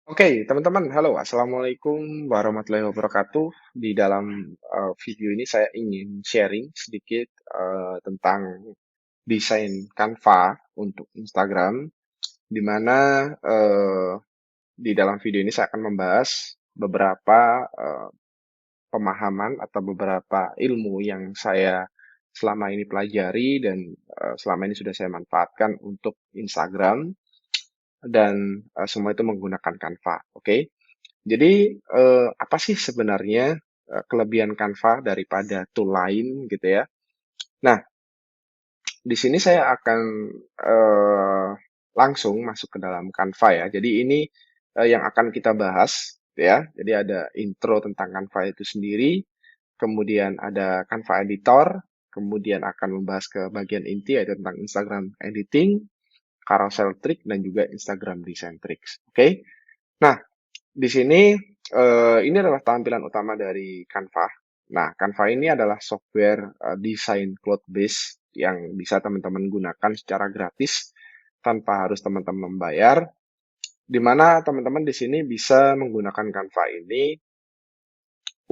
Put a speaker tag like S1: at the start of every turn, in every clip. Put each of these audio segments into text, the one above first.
S1: Oke, teman-teman, halo, assalamualaikum warahmatullahi wabarakatuh. Di dalam video ini saya ingin sharing sedikit tentang desain Canva untuk Instagram, di mana di dalam video ini saya akan membahas beberapa pemahaman atau beberapa ilmu yang saya selama ini pelajari dan selama ini sudah saya manfaatkan untuk Instagram dan semua itu menggunakan Canva. Oke. Jadi, apa sih sebenarnya, kelebihan Canva daripada tool lain gitu ya. Nah, di sini saya akan, eee, langsung masuk ke dalam Canva ya. Jadi ini, yang akan kita bahas gitu ya. Jadi ada intro tentang Canva itu sendiri, kemudian ada Canva Editor, kemudian akan membahas ke bagian inti yaitu tentang Instagram editing, carousel trick, dan juga Instagram design tricks, oke? Nah, di sini, ini adalah tampilan utama dari Canva. Nah, Canva ini adalah software, desain cloud base yang bisa teman-teman gunakan secara gratis tanpa harus teman-teman membayar, di mana teman-teman di sini bisa menggunakan Canva ini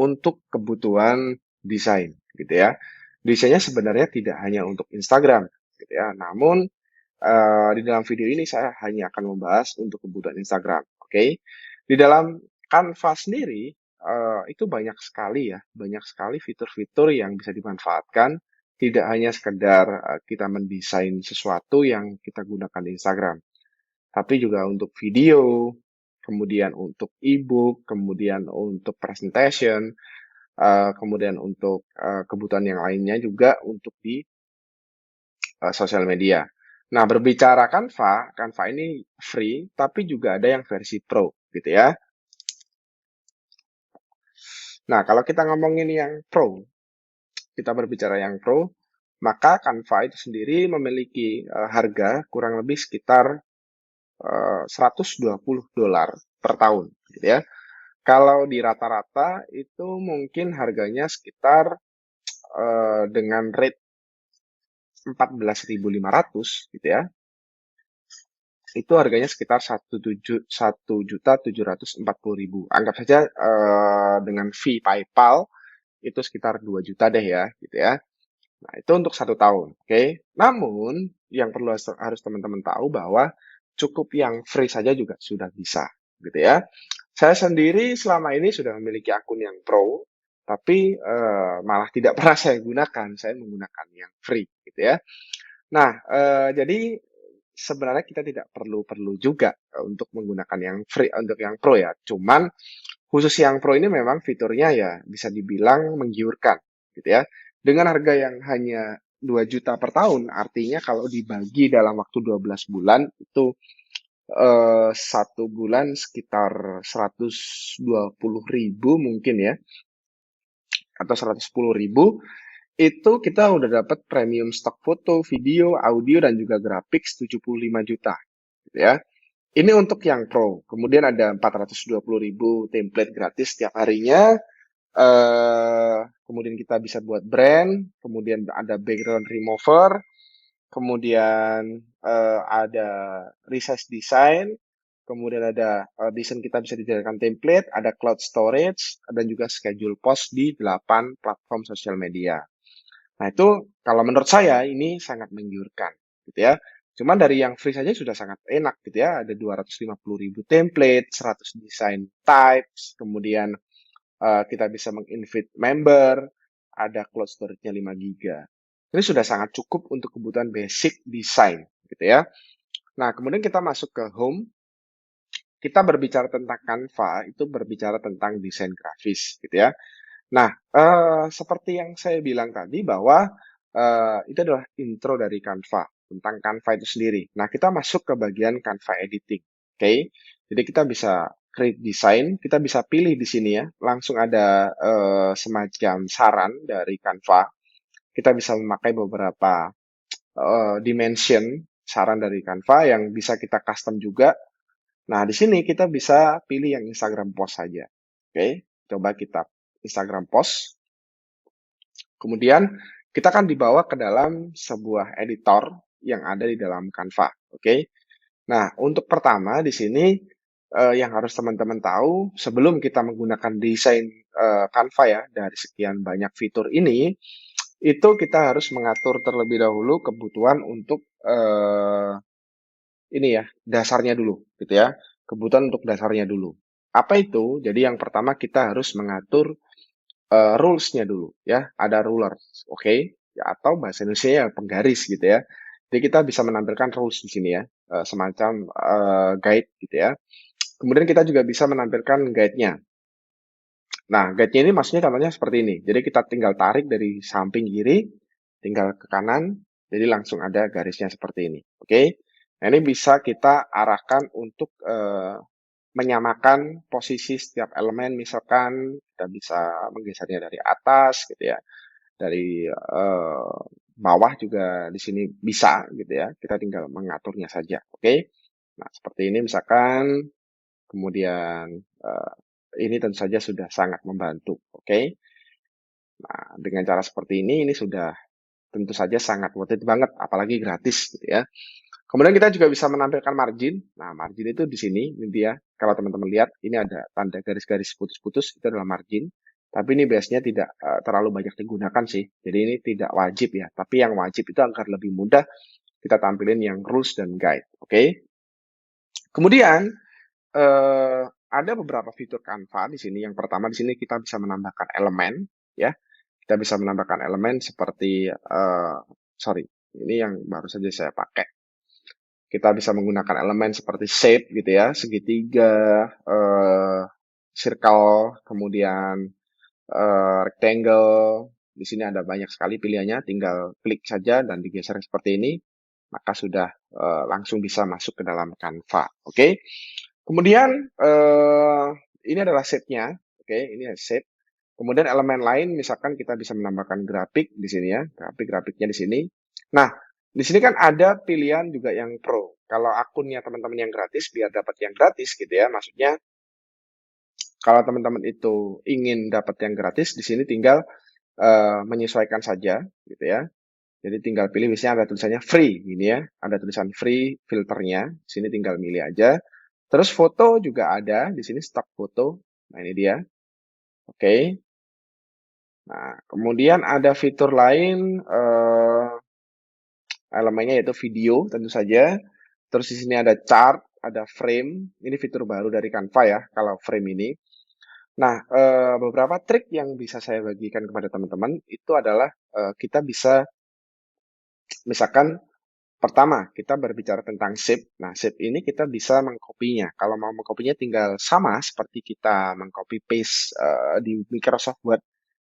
S1: untuk kebutuhan desain, gitu ya. Desainnya sebenarnya tidak hanya untuk Instagram, gitu ya. Namun, di dalam video ini saya hanya akan membahas untuk kebutuhan Instagram, oke? Di dalam Canva sendiri, itu banyak sekali ya, banyak sekali fitur-fitur yang bisa dimanfaatkan, tidak hanya sekedar, kita mendesain sesuatu yang kita gunakan di Instagram, tapi juga untuk video, kemudian untuk e-book, kemudian untuk presentation, kemudian untuk, kebutuhan yang lainnya juga untuk di sosial media. Nah, berbicara Canva, Canva ini free, tapi juga ada yang versi Pro, gitu ya. Nah, kalau kita ngomongin yang Pro, kita berbicara yang Pro, maka Canva itu sendiri memiliki harga kurang lebih sekitar $120 per tahun, gitu ya. Kalau di rata-rata itu mungkin harganya sekitar dengan rate 14.500 gitu ya, itu harganya sekitar 1.740.000. Anggap saja dengan fee PayPal itu sekitar 2 juta deh ya, gitu ya. Nah, itu untuk 1 tahun, oke. Namun, yang perlu harus teman-teman tahu bahwa cukup yang free saja juga sudah bisa, gitu ya. Saya sendiri selama ini sudah memiliki akun yang pro, tapi malah tidak pernah saya gunakan. Saya menggunakan yang free, gitu ya. Nah, jadi sebenarnya kita tidak perlu juga untuk menggunakan yang free untuk yang pro ya. Cuman khusus yang pro ini memang fiturnya ya bisa dibilang menggiurkan gitu ya. Dengan harga yang hanya 2 juta per tahun, artinya kalau dibagi dalam waktu 12 bulan itu satu bulan sekitar 120.000 mungkin ya, atau 110.000, itu kita udah dapat premium stock foto, video, audio, dan juga grafik 75 juta gitu ya. Ini untuk yang pro. Kemudian ada 420.000 template gratis setiap harinya. Kemudian kita bisa buat brand. Kemudian ada background remover. Kemudian ada resize design. Kemudian ada desain kita bisa dijadikan template. Ada cloud storage. Dan juga schedule post di 8 platform sosial media. Nah, itu kalau menurut saya ini sangat menggiurkan gitu ya. Cuman dari yang free saja sudah sangat enak gitu ya. Ada 250.000 template, 100 design types, kemudian kita bisa menginvite member, ada cloud storage-nya 5 giga. Ini sudah sangat cukup untuk kebutuhan basic design gitu ya. Nah, kemudian kita masuk ke home. Kita berbicara tentang Canva, itu berbicara tentang desain grafis gitu ya. Nah, seperti yang saya bilang tadi bahwa itu adalah intro dari Canva, tentang Canva itu sendiri. Nah, kita masuk ke bagian Canva editing, oke? Jadi kita bisa create design, kita bisa pilih di sini ya, langsung ada semacam saran dari Canva. Kita bisa memakai beberapa dimension saran dari Canva yang bisa kita custom juga. Nah, di sini kita bisa pilih yang Instagram post saja. Oke, coba kita Instagram post. Kemudian kita akan dibawa ke dalam sebuah editor yang ada di dalam Canva. Oke. Nah, untuk pertama di sini yang harus teman-teman tahu sebelum kita menggunakan desain Canva ya dari sekian banyak fitur ini, itu kita harus mengatur terlebih dahulu kebutuhan untuk ini ya, dasarnya dulu gitu ya. Kebutuhan untuk dasarnya dulu. Apa itu? Jadi yang pertama kita harus mengatur rules-nya dulu ya. Ada rulers, oke? Ya, atau bahasa Indonesia ya penggaris gitu ya. Jadi kita bisa menampilkan rules di sini ya, semacam guide gitu ya. Kemudian kita juga bisa menampilkan guide-nya. Nah, guide-nya ini maksudnya contohnya seperti ini. Jadi kita tinggal tarik dari samping kiri, tinggal ke kanan, jadi langsung ada garisnya seperti ini. Oke? Nah, ini bisa kita arahkan untuk menyamakan posisi setiap elemen. Misalkan kita bisa menggesernya dari atas gitu ya, dari bawah juga di sini bisa gitu ya. Kita tinggal mengaturnya saja. Oke? Nah, seperti ini misalkan. Kemudian ini tentu saja sudah sangat membantu, oke? Nah, dengan cara seperti ini sudah tentu saja sangat worth it banget, apalagi gratis gitu ya. Kemudian kita juga bisa menampilkan margin. Nah, margin itu di sini, ini dia. Kalau teman-teman lihat, ini ada tanda garis-garis putus-putus, itu adalah margin. Tapi ini biasanya tidak terlalu banyak digunakan sih. Jadi ini tidak wajib ya. Tapi yang wajib itu agar lebih mudah kita tampilin yang rules dan guide, oke? Kemudian ada beberapa fitur Canva di sini. Yang pertama di sini kita bisa menambahkan elemen, ya. Kita bisa menambahkan elemen seperti, sorry, ini yang baru saja saya pakai. Kita bisa menggunakan elemen seperti shape gitu ya, segitiga, circle, kemudian rectangle. Di sini ada banyak sekali pilihannya, tinggal klik saja dan digeser seperti ini, maka sudah langsung bisa masuk ke dalam Canva. Oke. Kemudian ini adalah shape-nya, oke, ini shape. Kemudian elemen lain, misalkan kita bisa menambahkan grafik di sini ya, grafik-grafiknya di sini. Nah, di sini kan ada pilihan juga yang pro. Kalau akunnya teman-teman yang gratis, biar dapat yang gratis gitu ya, maksudnya kalau teman-teman itu ingin dapat yang gratis, di sini tinggal menyesuaikan saja gitu ya. Jadi tinggal pilih, misalnya ada tulisannya free gini ya, ada tulisan free filternya, di sini tinggal milih aja. Terus foto juga ada, di sini stock foto. Nah, ini dia. Oke. Nah, kemudian ada fitur lain elemennya yaitu video tentu saja. Terus di sini ada chart, ada frame. Ini fitur baru dari Canva ya, kalau frame ini. Nah, beberapa trik yang bisa saya bagikan kepada teman-teman itu adalah kita bisa misalkan pertama, kita berbicara tentang shape. Nah, shape ini kita bisa mengkopinya. Kalau mau mengkopinya tinggal sama seperti kita mengcopy paste di Microsoft Word,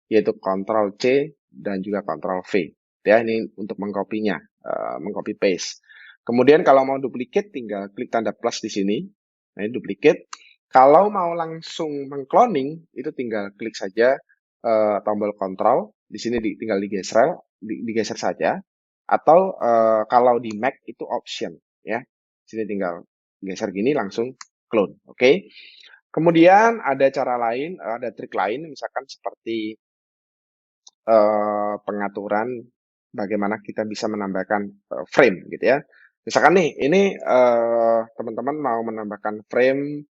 S1: yaitu Ctrl C dan juga Ctrl V. Ya, ini untuk mengkopinya, mengcopy paste. Kemudian kalau mau duplicate, tinggal klik tanda plus di sini. Nah, ini duplicate. Kalau mau langsung mengcloning, itu tinggal klik saja tombol Ctrl. Di sini tinggal digeser saja. Atau kalau di Mac itu option ya. Sini tinggal geser gini langsung clone. Oke. Kemudian ada cara lain, ada trik lain misalkan seperti pengaturan bagaimana kita bisa menambahkan frame gitu ya. Misalkan nih, ini teman-teman mau menambahkan frame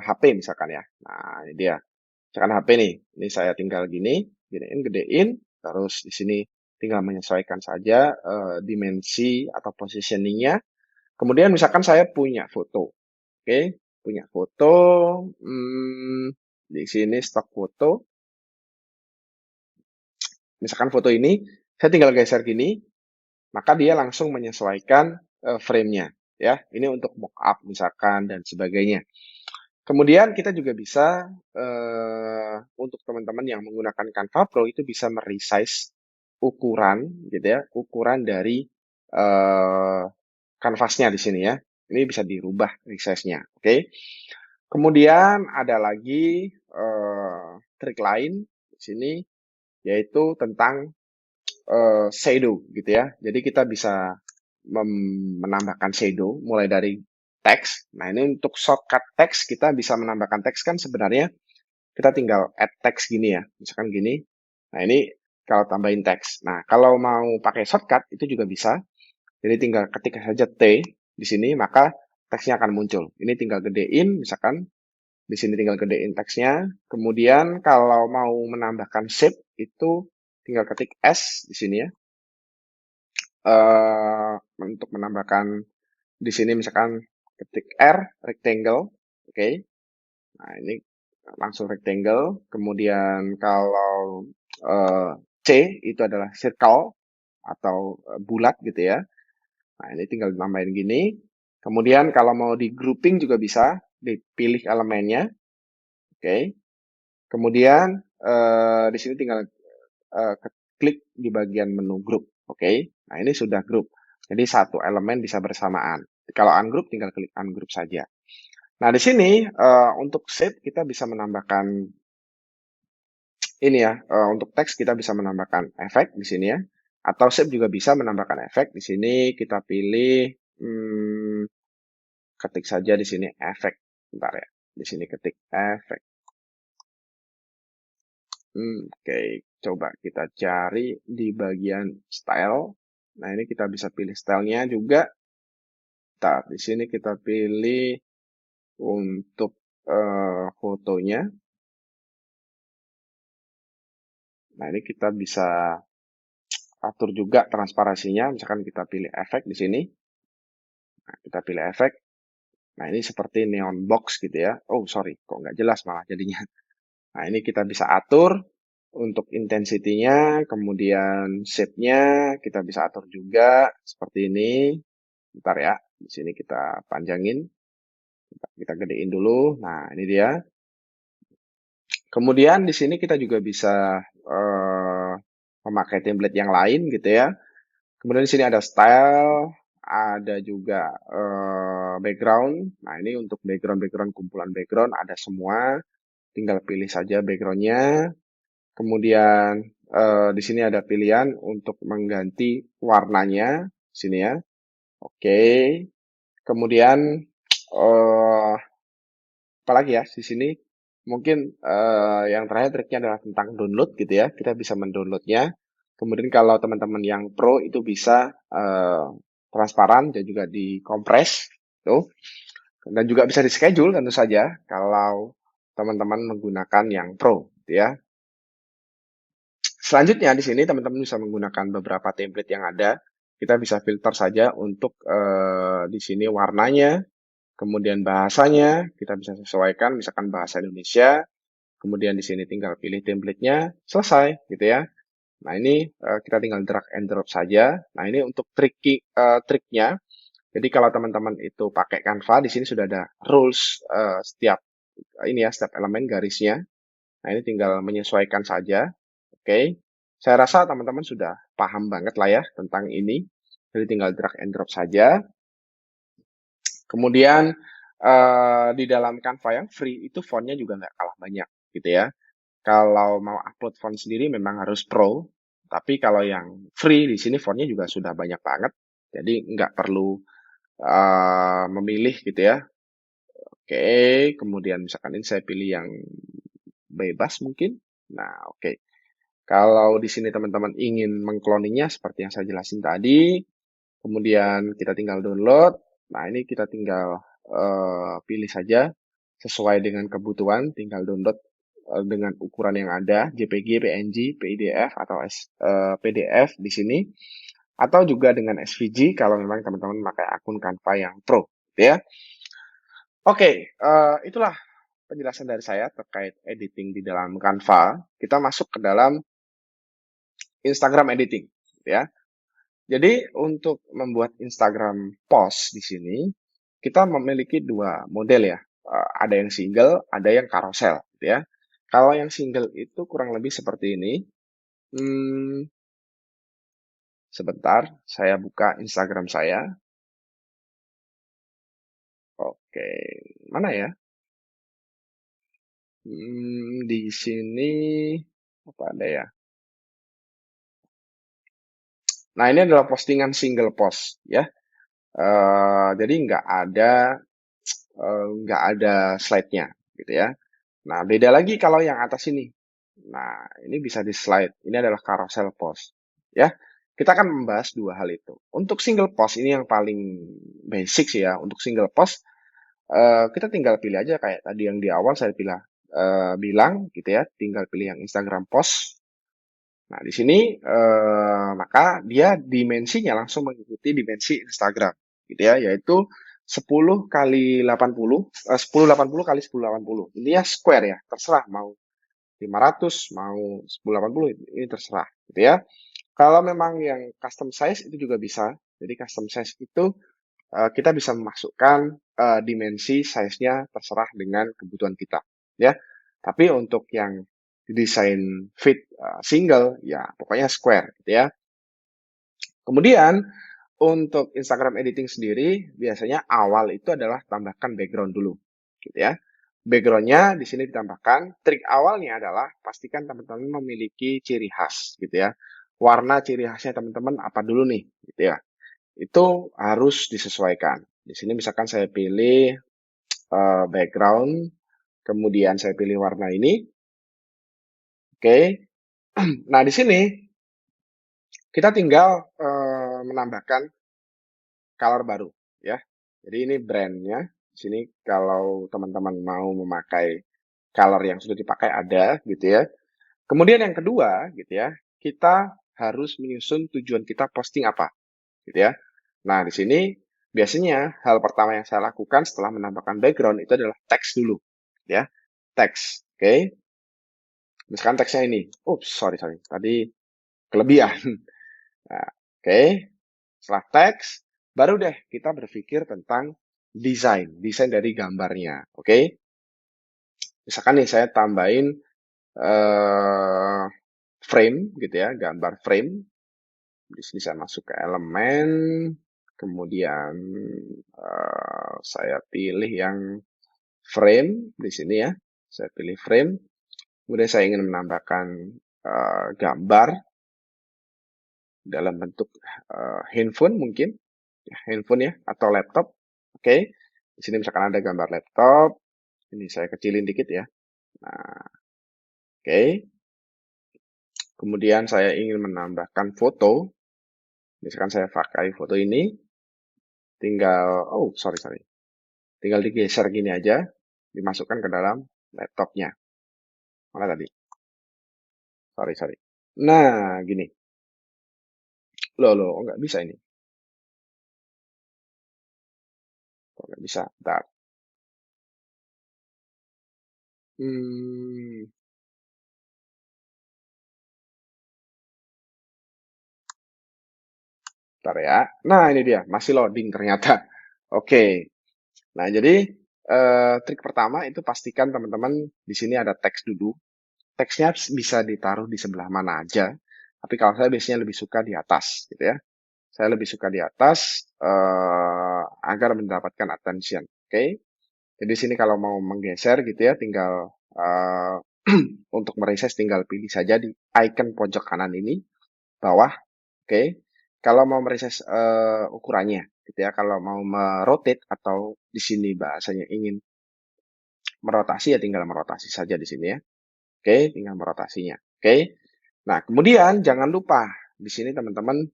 S1: HP misalkan ya. Nah, ini dia. Misalkan HP nih, ini saya tinggal giniin, gedein, terus di sini tinggal menyesuaikan saja dimensi atau positioningnya. Kemudian misalkan saya punya foto, oke, punya foto, di sini stok foto. Misalkan foto ini, saya tinggal geser gini, maka dia langsung menyesuaikan frame-nya, ya. Ini untuk mockup misalkan dan sebagainya. Kemudian kita juga bisa untuk teman-teman yang menggunakan Canva Pro itu bisa meresize ukuran gitu ya, ukuran dari kanvasnya di sini ya. Ini bisa dirubah resize-nya, oke. Kemudian ada lagi trik lain di sini yaitu tentang shadow gitu ya. Jadi kita bisa menambahkan shadow mulai dari teks. Nah, ini untuk shortcut teks kita bisa menambahkan teks kan sebenarnya kita tinggal add teks gini ya. Misalkan gini. Nah, ini kalau tambahin teks. Nah, kalau mau pakai shortcut itu juga bisa. Jadi tinggal ketik saja T di sini, maka teksnya akan muncul. Ini tinggal gedein, misalkan di sini tinggal gedein teksnya. Kemudian kalau mau menambahkan shape itu tinggal ketik S di sini ya. Untuk menambahkan di sini misalkan ketik R rectangle, oke. Nah ini langsung rectangle. Kemudian kalau C itu adalah circle atau bulat gitu ya. Nah ini tinggal nambahin gini. Kemudian kalau mau di grouping juga bisa, dipilih elemennya, oke. Kemudian di sini tinggal klik di bagian menu group, oke. Nah ini sudah group. Jadi satu elemen bisa bersamaan. Kalau ungroup tinggal klik ungroup saja. Nah di sini untuk shape kita bisa menambahkan ini ya. Untuk teks kita bisa menambahkan efek di sini ya. Atau shape juga bisa menambahkan efek. Di sini kita pilih ketik saja di sini efek. Bentar ya. Di sini ketik efek. Oke, coba kita cari di bagian style. Nah, ini kita bisa pilih stylenya juga. Nah, di sini kita pilih untuk fotonya. Nah, ini kita bisa atur juga transparansinya. Misalkan kita pilih efek di sini. Nah, kita pilih efek. Nah, ini seperti neon box gitu ya. Oh, sorry, kok nggak jelas malah jadinya. Nah, ini kita bisa atur untuk intensity-nya, kemudian shape-nya kita bisa atur juga seperti ini. Bentar ya, di sini kita panjangin, kita gedein dulu. Nah, ini dia. Kemudian di sini kita juga bisa memakai template yang lain gitu ya. Kemudian di sini ada style, ada juga background. Nah, ini untuk background kumpulan background ada semua. Tinggal pilih saja backgroundnya. Kemudian di sini ada pilihan untuk mengganti warnanya, sini ya. Oke. Kemudian apalagi ya di sini mungkin yang terakhir triknya adalah tentang download gitu ya. Kita bisa mendownloadnya. Kemudian kalau teman-teman yang pro itu bisa transparan dan juga dikompres tuh. Dan juga bisa di schedule tentu saja kalau teman-teman menggunakan yang pro gitu ya. Selanjutnya di sini teman-teman bisa menggunakan beberapa template yang ada. Kita bisa filter saja untuk di sini warnanya, kemudian bahasanya kita bisa sesuaikan, misalkan bahasa Indonesia. Kemudian di sini tinggal pilih template-nya, selesai gitu ya. Nah ini kita tinggal drag and drop saja. Nah ini untuk triknya. Jadi kalau teman-teman itu pakai Canva, di sini sudah ada rules setiap ini ya, setiap elemen garisnya. Nah ini tinggal menyesuaikan saja. Oke. Saya rasa teman-teman sudah paham banget lah ya tentang ini. Jadi tinggal drag and drop saja. Kemudian di dalam Canva yang free itu fontnya juga nggak kalah banyak gitu ya. Kalau mau upload font sendiri memang harus pro, tapi kalau yang free di sini fontnya juga sudah banyak banget. Jadi nggak perlu memilih gitu ya. Oke, kemudian misalkan ini saya pilih yang bebas mungkin. Nah, oke. Kalau di sini teman-teman ingin mengkloninya seperti yang saya jelasin tadi, kemudian kita tinggal download. Nah, ini kita tinggal pilih saja sesuai dengan kebutuhan, tinggal download dengan ukuran yang ada, JPG, PNG, PDF, atau PDF di sini, atau juga dengan SVG kalau memang teman-teman memakai akun Canva yang Pro, gitu ya. Oke, itulah penjelasan dari saya terkait editing di dalam Canva. Kita masuk ke dalam Instagram editing, gitu ya. Jadi untuk membuat Instagram post di sini, kita memiliki dua model ya. Ada yang single, ada yang carousel, gitu ya. Kalau yang single itu kurang lebih seperti ini. Sebentar, saya buka Instagram saya. Oke, mana ya? Di sini apa ada ya? Nah, ini adalah postingan single post ya. Jadi nggak ada slide-nya gitu ya. Nah, beda lagi kalau yang atas ini. Nah, ini bisa di slide. Ini adalah carousel post ya. kita akan membahas dua hal itu. Untuk single post ini yang paling basic sih ya. Untuk single post kita tinggal pilih aja kayak tadi yang di awal saya bilang gitu ya, tinggal pilih yang Instagram post. Nah, di sini maka dia dimensinya langsung mengikuti dimensi Instagram gitu ya, yaitu 10 kali 80, 1080 kali 1080. Ini ya square ya, terserah mau 500, mau 1080 ini terserah gitu ya. Kalau memang yang custom size itu juga bisa. Jadi custom size itu kita bisa memasukkan dimensi size-nya terserah dengan kebutuhan kita, ya. Tapi untuk yang desain fit single, ya pokoknya square, gitu ya. Kemudian untuk Instagram editing sendiri, biasanya awal itu adalah tambahkan background dulu, gitu ya. Backgroundnya di sini ditambahkan. Trik awalnya adalah pastikan teman-teman memiliki ciri khas, gitu ya. Warna ciri khasnya teman-teman apa dulu nih, gitu ya. Itu harus disesuaikan. Di sini misalkan saya pilih background, kemudian saya pilih warna ini. Oke. Nah, di sini kita tinggal menambahkan color baru ya. Jadi ini brandnya. Di sini kalau teman-teman mau memakai color yang sudah dipakai ada gitu ya. Kemudian yang kedua gitu ya, kita harus menyusun tujuan kita posting apa gitu ya. Nah, di sini biasanya hal pertama yang saya lakukan setelah menambahkan background itu adalah teks dulu, ya. Teks, oke. Misalkan teksnya ini. Sorry, tadi kelebihan. Nah, oke. Setelah teks, baru deh kita berpikir tentang desain dari gambarnya, oke. Misalkan nih saya tambahin frame gitu ya, gambar frame. Di sini saya masuk ke elemen, kemudian saya pilih yang frame di sini ya. Saya pilih frame. Kemudian saya ingin menambahkan gambar dalam bentuk handphone mungkin, handphone ya atau laptop. Oke. Di sini misalkan ada gambar laptop. Ini saya kecilin dikit ya. Nah, oke. Kemudian saya ingin menambahkan foto. Misalkan saya pakai foto ini. Tinggal, sorry. Tinggal digeser gini aja, dimasukkan ke dalam laptopnya. Mana tadi? Sorry. Nah, gini. Loh, nggak bisa ini. Kok nggak bisa? Bentar. Hmm, bentar ya. Nah, ini dia. Masih loading ternyata. Oke. Nah, jadi trik pertama itu pastikan teman-teman di sini ada teks dulu. Teksnya bisa ditaruh di sebelah mana aja. Tapi kalau saya biasanya lebih suka di atas, gitu ya. Saya lebih suka di atas agar mendapatkan attention. Oke. Jadi sini kalau mau menggeser gitu ya, tinggal untuk meresize tinggal pilih saja di icon pojok kanan ini bawah. Oke. Kalau mau meresize ukurannya gitu ya, kalau mau merotate atau di sini bahasanya ingin merotasi ya tinggal merotasi saja di sini ya. Oke, tinggal merotasinya. Oke. Nah, kemudian jangan lupa di sini teman-teman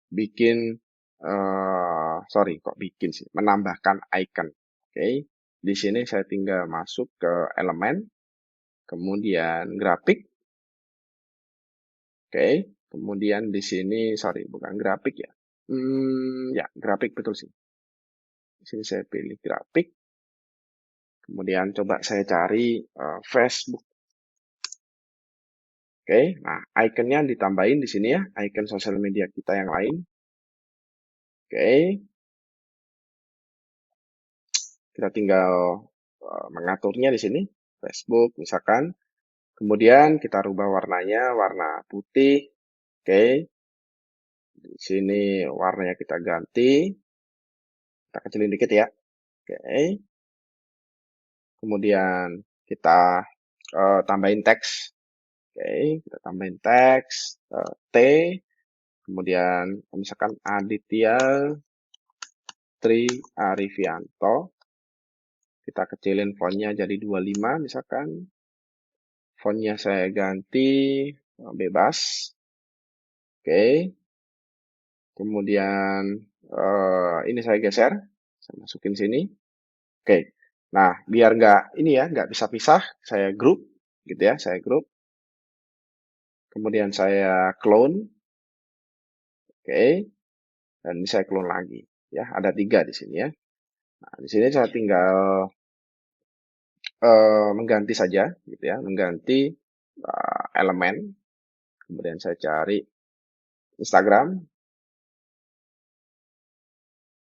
S1: bikin sorry kok bikin sih, menambahkan icon. Oke. Di sini saya tinggal masuk ke elemen, kemudian grafik. Oke. Kemudian di sini sorry bukan grafik ya. Ya, grafik betul sih. Di sini saya pilih grafik. Kemudian coba saya cari Facebook. Oke, nah ikonnya ditambahin di sini ya, icon sosial media kita yang lain. Oke, kita tinggal mengaturnya di sini, Facebook misalkan. Kemudian kita rubah warnanya, warna putih. Oke, di sini warnanya kita ganti. Kita kecilin dikit ya. Oke, kemudian kita tambahin teks. Oke, kita tambahin teks T. Kemudian misalkan Aditya Tri Arifianto. Kita kecilin fontnya jadi 25 misalkan. Fontnya saya ganti bebas. Oke. Kemudian ini saya geser, saya masukin sini. Oke. Nah, biar nggak ini ya, nggak pisah-pisah, saya grup gitu ya, saya grup. Kemudian saya clone, oke. Dan ini saya clone lagi, ya. Ada 3 di sini ya. Nah, di sini saya tinggal mengganti saja, gitu ya, mengganti elemen. Kemudian saya cari Instagram.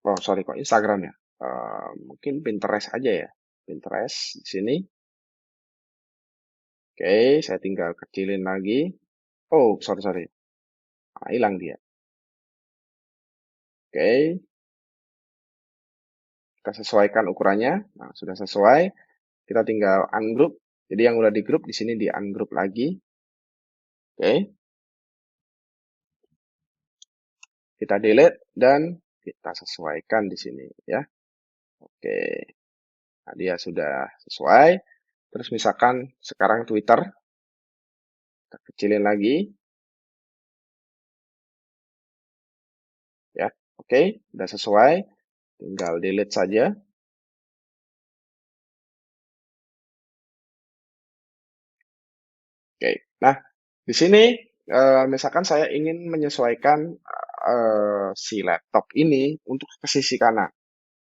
S1: Oh, sorry kok Instagram ya. Mungkin Pinterest aja ya. Pinterest di sini. Oke, saya tinggal kecilin lagi. Oh, sorry. Ah, hilang dia. Oke, kita sesuaikan ukurannya. Nah, sudah sesuai. Kita tinggal ungroup. Jadi yang udah di group di sini di ungroup lagi. Oke, kita delete dan kita sesuaikan di sini ya. Oke, nah dia sudah sesuai. Terus misalkan sekarang Twitter, kita kecilin lagi ya. Oke, sudah sesuai. Tinggal delete saja. Oke, nah di sini misalkan saya ingin menyesuaikan si laptop ini untuk ke sisi kanan.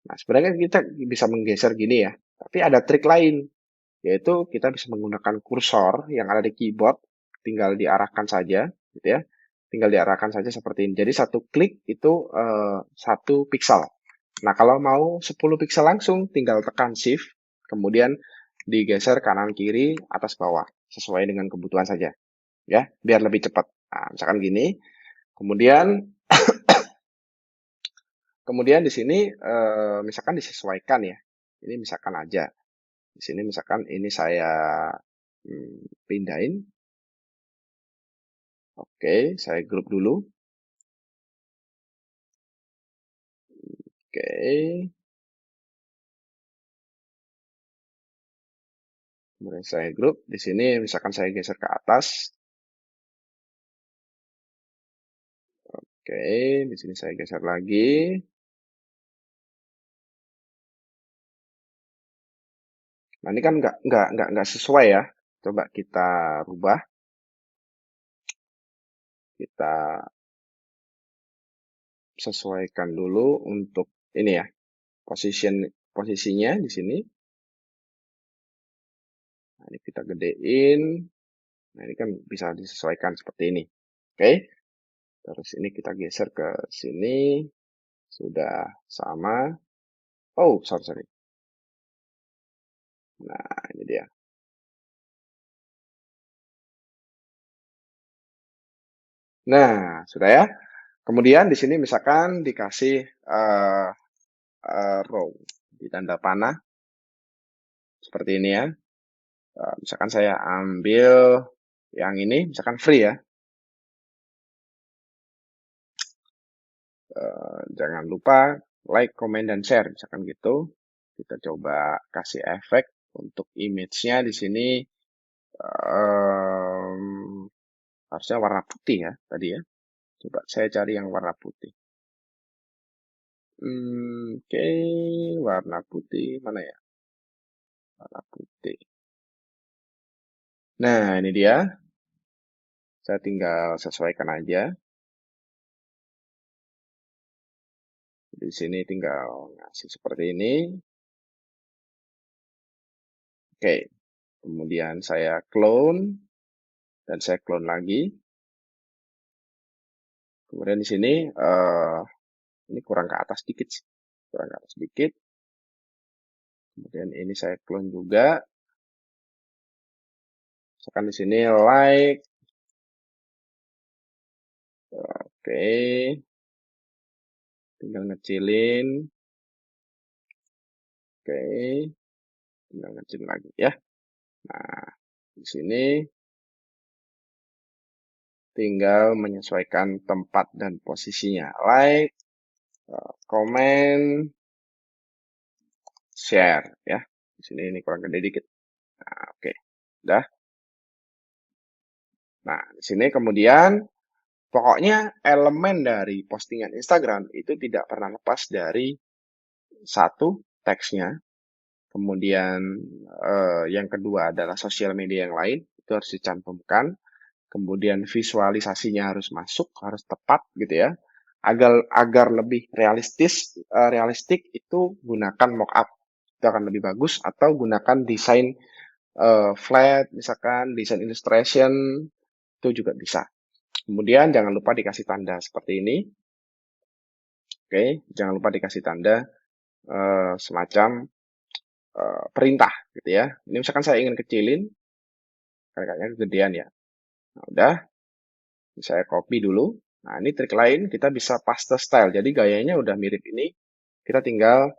S1: Nah, sebenarnya kita bisa menggeser gini ya, tapi ada trik lain, yaitu kita bisa menggunakan kursor yang ada di keyboard, tinggal diarahkan saja, gitu ya, tinggal diarahkan saja seperti ini. Jadi satu klik itu 1 pixel. Nah, kalau mau 10 pixel langsung, tinggal tekan shift, kemudian digeser kanan kiri, atas bawah, sesuai dengan kebutuhan saja, ya, biar lebih cepat. Nah, misalkan gini, kemudian kemudian di sini misalkan disesuaikan ya. Ini misalkan aja. Di sini misalkan ini saya pindahin. Oke, saya grup dulu. Oke. Kemudian saya grup. Di sini misalkan saya geser ke atas. Oke, di sini saya geser lagi. Nah, ini kan nggak sesuai ya. Coba kita rubah. Kita sesuaikan dulu untuk ini ya. Posisinya di sini. Nah, ini kita gedein. Nah, ini kan bisa disesuaikan seperti ini. Oke. Terus ini kita geser ke sini. Sudah sama. Oh, sorry. Nah, ini dia. Nah, sudah ya. Kemudian di sini misalkan dikasih row di tanda panah seperti ini ya. Misalkan saya ambil yang ini, misalkan free ya. Jangan lupa like, comment, dan share, misalkan gitu. Kita coba kasih efek untuk image-nya di sini. Harusnya warna putih ya tadi ya. Coba saya cari yang warna putih. Oke, warna putih mana ya? Warna putih. Nah, ini dia. Saya tinggal sesuaikan aja. Di sini tinggal ngasih seperti ini. Oke, kemudian saya clone dan saya clone lagi. Kemudian di sini ini kurang ke atas sedikit, kurang ke atas sedikit. Kemudian ini saya clone juga. Misalkan di sini like. Oke, tinggal ngecilin. Oke, tinggal ngecilin lagi ya. Nah, di sini tinggal menyesuaikan tempat dan posisinya. Like, comment, share ya. Di sini ini kurang gede dikit. Nah, oke. Udah. Nah, di sini kemudian Pokoknya elemen dari postingan Instagram itu tidak pernah lepas dari satu, teksnya, kemudian yang kedua adalah sosial media yang lain, itu harus dicantumkan, kemudian visualisasinya harus masuk, harus tepat gitu ya. Agar lebih realistik itu gunakan mockup, itu akan lebih bagus, atau gunakan desain flat, misalkan desain illustration, itu juga bisa. Kemudian jangan lupa dikasih tanda seperti ini. Oke, jangan lupa dikasih tanda semacam perintah gitu ya. Ini misalkan saya ingin kecilin, kayaknya kegedean ya. Nah, udah, saya copy dulu. Nah, ini trik lain, kita bisa paste style. Jadi gayanya udah mirip ini, kita tinggal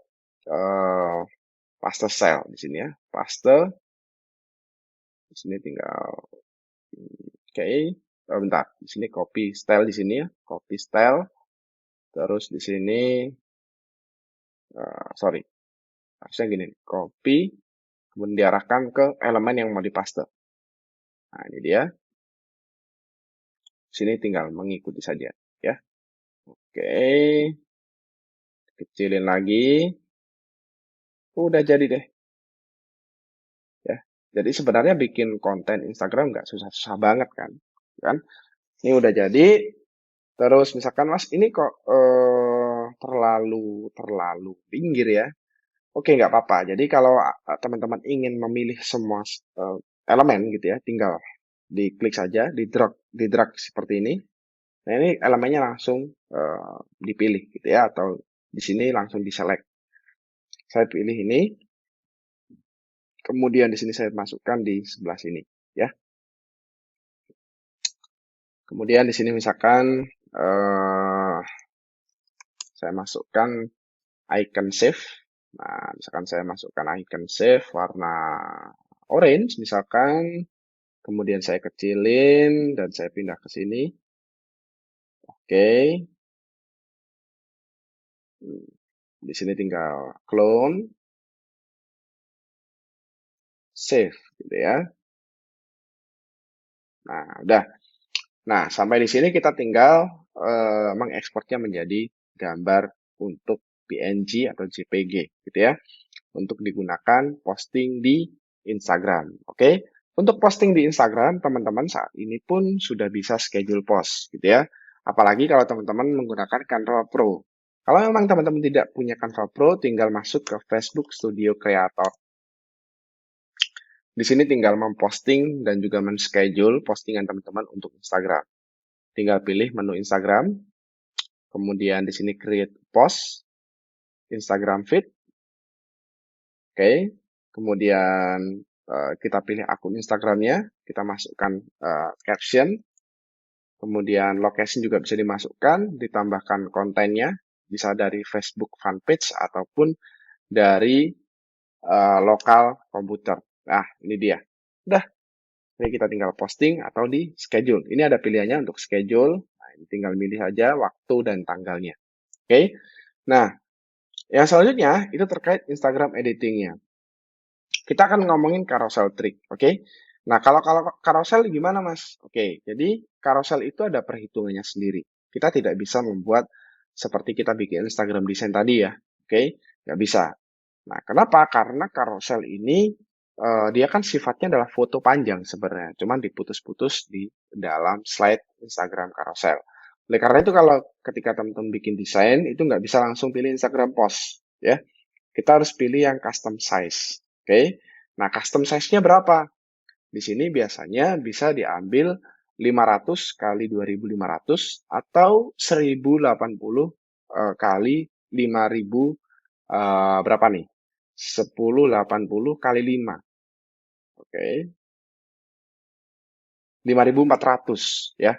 S1: paste style di sini ya. Paste, di sini tinggal, oke, bentar, di sini copy style di sini ya, copy style. Terus di sini, sorry, harusnya gini, copy, kemudian diarahkan ke elemen yang mau dipaste. Nah, ini dia. Sini tinggal mengikuti saja ya. Oke. Kecilin lagi. Udah jadi deh. Ya. Jadi sebenarnya bikin konten Instagram nggak susah-susah banget kan. Kan? Ini udah jadi. Terus misalkan Mas ini kok terlalu pinggir ya. Oke, nggak apa-apa. Jadi kalau teman-teman ingin memilih semua elemen gitu ya, tinggal diklik saja, di drag seperti ini. Nah, ini elemennya langsung dipilih gitu ya, atau di sini langsung diselect. Saya pilih ini, kemudian di sini saya masukkan di sebelah sini ya. Kemudian di sini misalkan saya masukkan icon save. Nah, misalkan saya masukkan icon save warna orange misalkan, kemudian saya kecilin dan saya pindah ke sini. Oke. Di sini tinggal clone, save gitu ya. Nah, udah. Nah, sampai di sini kita tinggal mengekspornya menjadi gambar untuk PNG atau JPG gitu ya. Untuk digunakan posting di Instagram. Oke. Untuk posting di Instagram, teman-teman saat ini pun sudah bisa schedule post gitu ya. Apalagi kalau teman-teman menggunakan Canva Pro. Kalau memang teman-teman tidak punya Canva Pro, tinggal masuk ke Facebook Studio Creator. Di sini tinggal memposting dan juga men-schedule postingan teman-teman untuk Instagram. Tinggal pilih menu Instagram, kemudian di sini create post, Instagram feed, oke. Kemudian kita pilih akun Instagramnya, kita masukkan caption, kemudian location juga bisa dimasukkan, ditambahkan kontennya, bisa dari Facebook fanpage ataupun dari lokal komputer. Nah, ini dia. Udah. Ini kita tinggal posting atau di schedule. Ini ada pilihannya untuk schedule. Nah, ini tinggal milih saja waktu dan tanggalnya. Oke. Nah, yang selanjutnya itu terkait Instagram editingnya. Kita akan ngomongin carousel trick. Oke. Nah, kalau carousel gimana, Mas? Oke. Jadi, carousel itu ada perhitungannya sendiri. Kita tidak bisa membuat seperti kita bikin Instagram desain tadi ya. Oke. Nggak bisa. Nah, kenapa? Karena carousel ini dia kan sifatnya adalah foto panjang sebenarnya, cuman diputus-putus di dalam slide Instagram carousel. Oleh karena itu kalau ketika teman-teman bikin desain, itu nggak bisa langsung pilih Instagram post, ya. Kita harus pilih yang custom size, oke? Nah, custom size-nya berapa? Di sini biasanya bisa diambil 500 kali 2500 atau 1080 kali 5000 berapa nih? 1080 kali 5. Oke. 5400 ya.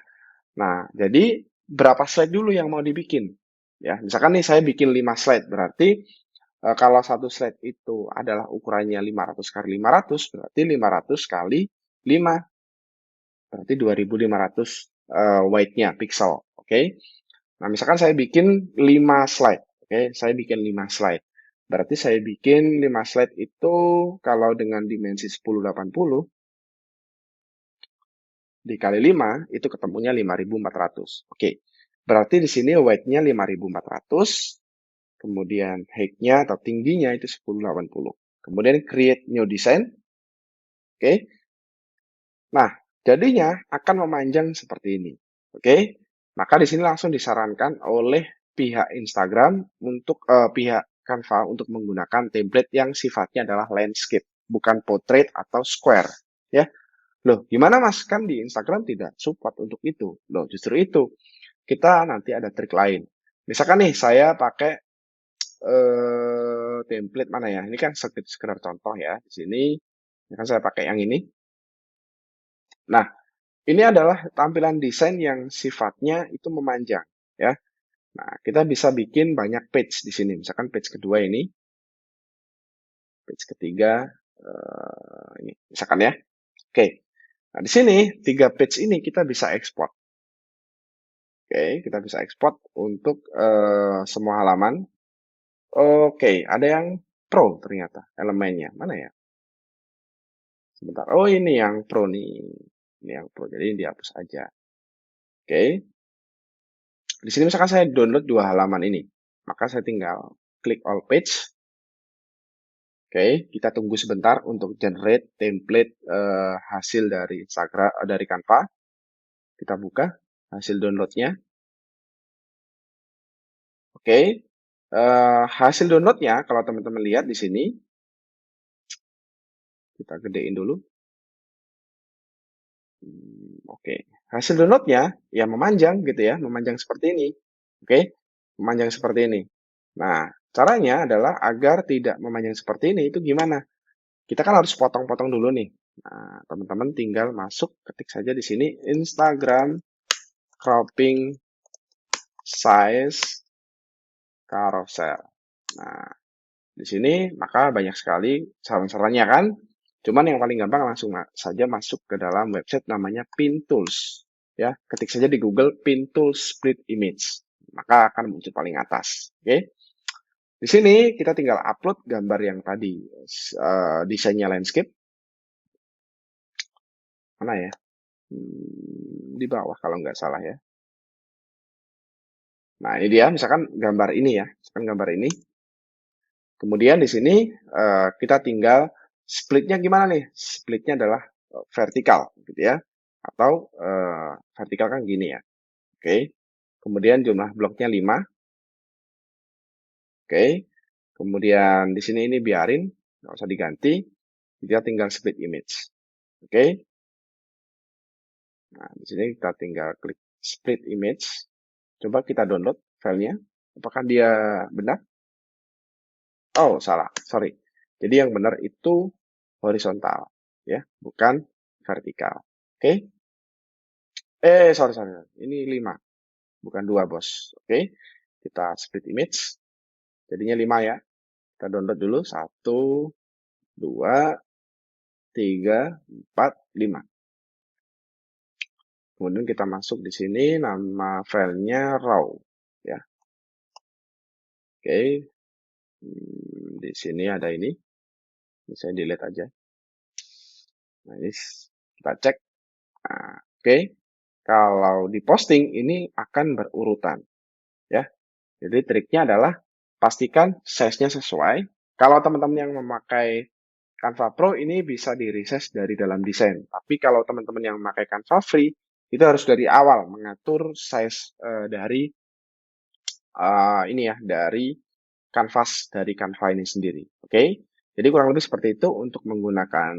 S1: Nah, jadi berapa slide dulu yang mau dibikin? Ya, misalkan nih saya bikin 5 slide, berarti kalau satu slide itu adalah ukurannya 500 kali 500, berarti 500 kali 5, berarti 2500 weight-nya pixel. Oke. Nah, misalkan saya bikin 5 slide. Oke, saya bikin 5 slide. Berarti saya bikin 5 slide itu kalau dengan dimensi 1080 dikali 5 itu ketemunya 5.400. Oke. Berarti di sini weight-nya 5.400, kemudian height-nya atau tingginya itu 1080. Kemudian create new design. Oke. Nah, jadinya akan memanjang seperti ini. Oke. Maka di sini langsung disarankan oleh pihak Instagram untuk pihak Canva untuk menggunakan template yang sifatnya adalah landscape, bukan portrait atau square, ya. Loh, gimana Mas? Kan di Instagram tidak support untuk itu. Loh, justru itu. Kita nanti ada trik lain. Misalkan nih, saya pakai template mana ya? Ini kan sekedar contoh ya. Di sini, kan saya pakai yang ini. Nah, ini adalah tampilan desain yang sifatnya itu memanjang, ya. Nah, kita bisa bikin banyak page di sini. Misalkan page kedua ini, page ketiga, ini, misalkan ya. Oke. Nah, di sini 3 page ini kita bisa ekspor. Oke, kita bisa ekspor untuk semua halaman. Oke, ada yang pro ternyata elemennya. Mana ya? Sebentar. Oh, ini yang pro nih. Ini yang pro. Jadi dihapus aja. Oke. Di sini misalkan saya download 2 halaman ini. Maka saya tinggal klik all page. Oke, kita tunggu sebentar untuk generate template hasil dari Instagram dari Canva. Kita buka hasil downloadnya. Oke, hasil downloadnya kalau teman-teman lihat di sini, kita gedein dulu. Oke, hasil downloadnya ya memanjang gitu ya, memanjang seperti ini. Oke, memanjang seperti ini. Nah, caranya adalah agar tidak memanjang seperti ini itu gimana? Kita kan harus potong-potong dulu nih. Nah, teman-teman tinggal masuk, ketik saja di sini Instagram cropping size carousel. Nah, di sini maka banyak sekali saran-sarannya kan. Cuman yang paling gampang langsung saja masuk ke dalam website namanya Pintools. Ya, ketik saja di Google Pintools Split Image. Maka akan muncul paling atas. Oke. Di sini kita tinggal upload gambar yang tadi desainnya landscape. Mana ya? Di bawah kalau nggak salah ya. Nah, ini dia misalkan gambar ini ya. Misalkan gambar ini. Kemudian di sini kita tinggal splitnya gimana nih? Splitnya adalah vertikal gitu ya. Atau vertikal kan gini ya. Oke. Kemudian jumlah bloknya 5. Oke. Kemudian di sini ini biarin, nggak usah diganti. Kita tinggal split image. Oke. Nah, di sini kita tinggal klik split image. Coba kita download filenya. Apakah dia benar? Oh, salah. Sorry. Jadi yang benar itu horizontal, ya, bukan vertikal. Oke. Sorry. Ini 5, bukan 2, bos. Oke. Kita split image. Jadinya 5 ya. Kita download dulu. 1, 2, 3, 4, 5. Kemudian kita masuk di sini, nama filenya raw, ya. Oke. Di sini ada ini. Ini saya delete aja. Nah, ini kita cek. Nah, oke. Kalau di posting ini akan berurutan, ya. Jadi triknya adalah pastikan size-nya sesuai. Kalau teman-teman yang memakai Canva Pro ini bisa di-resize dari dalam desain. Tapi kalau teman-teman yang memakai Canva Free, itu harus dari awal mengatur size dari ini ya, dari kanvas dari Canva ini sendiri. Oke. Jadi kurang lebih seperti itu untuk menggunakan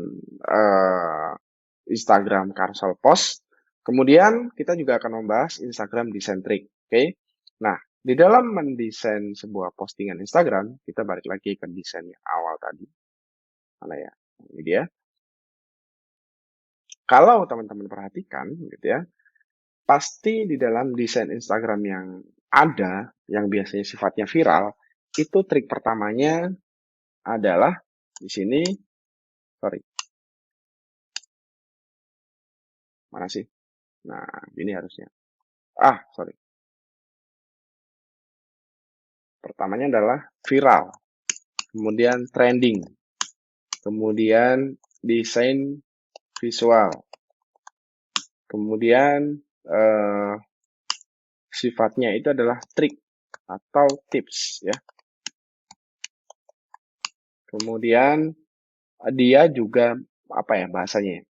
S1: Instagram Carousel Post. Kemudian kita juga akan membahas Instagram Design Trick. Oke. Nah, di dalam mendesain sebuah postingan Instagram, kita balik lagi ke desain yang awal tadi. Mana ya? Ini dia. Kalau teman-teman perhatikan, gitu ya, pasti di dalam desain Instagram yang ada, yang biasanya sifatnya viral, itu trik pertamanya adalah di sini, sorry, mana sih? Nah, ini harusnya. Sorry. Pertamanya adalah viral, kemudian trending, kemudian desain visual, Kemudian eh, sifatnya itu adalah trik atau tips ya. Kemudian dia juga apa ya bahasanya?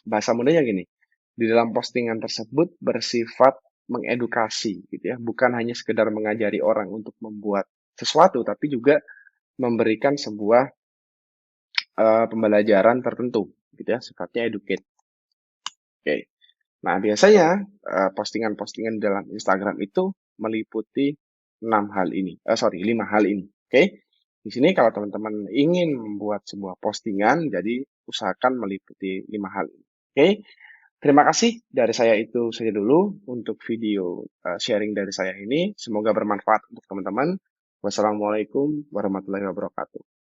S1: Bahasa mudanya gini. Di dalam postingan tersebut bersifat mengedukasi gitu ya, bukan hanya sekedar mengajari orang untuk membuat sesuatu, tapi juga memberikan sebuah pembelajaran tertentu gitu ya, sifatnya educate. Oke. Nah, biasanya postingan-postingan dalam Instagram itu meliputi 5 hal ini. Oke. Di sini kalau teman-teman ingin membuat sebuah postingan, jadi usahakan meliputi 5 hal ini. Oke. Terima kasih dari saya itu saja dulu untuk video sharing dari saya ini. Semoga bermanfaat untuk teman-teman. Wassalamualaikum warahmatullahi wabarakatuh.